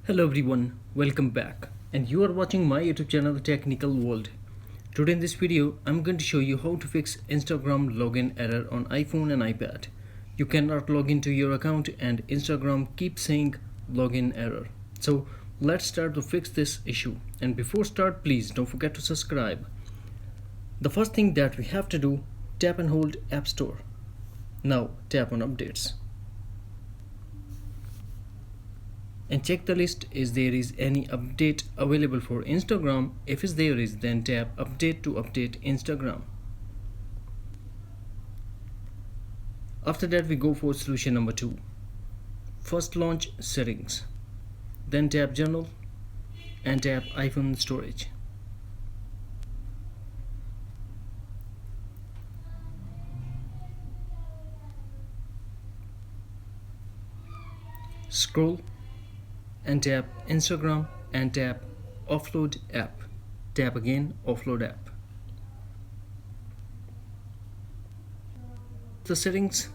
Hello everyone, welcome back, and you are watching my YouTube channel Technical World. Today in this video I'm going to show you how to fix Instagram login error on iPhone and iPad. You cannot log into your account and Instagram keeps saying login error. So let's start to fix this issue, and before start please don't forget to subscribe. The first thing that we have to do, tap and hold App Store. Now tap on updates and check the list is there is any update available for Instagram. If there is, then tap update to update Instagram. After that we go for solution number 2. First launch settings, then tap general and tap iPhone storage. Scroll and tap Instagram and tap offload app. Tap again offload app. The settings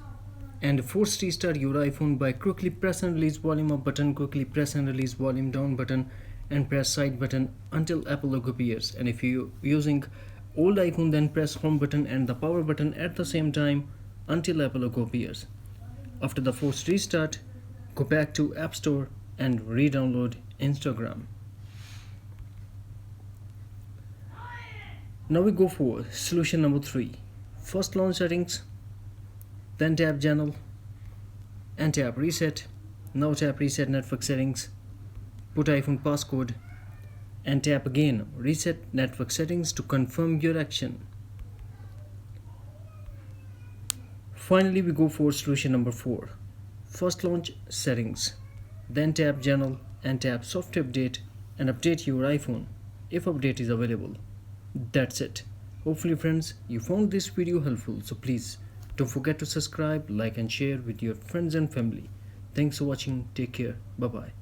and force restart your iPhone by quickly press and release volume up button, quickly press and release volume down button, and press side button until Apple logo appears. And if you're using old iPhone, then press home button and the power button at the same time until Apple logo appears. After the forced restart, go back to App Store and re-download Instagram. Now we go for solution number 3. First launch settings, then tap general and tap reset. Now tap reset network settings, put iPhone passcode and tap again reset network settings to confirm your action. Finally we go for solution number 4. First launch settings, then tap general and tap software update and update your iPhone if update is available. That's it. Hopefully friends, you found this video helpful, so please don't forget to subscribe, like and share with your friends and family. Thanks for watching. Take care. Bye bye.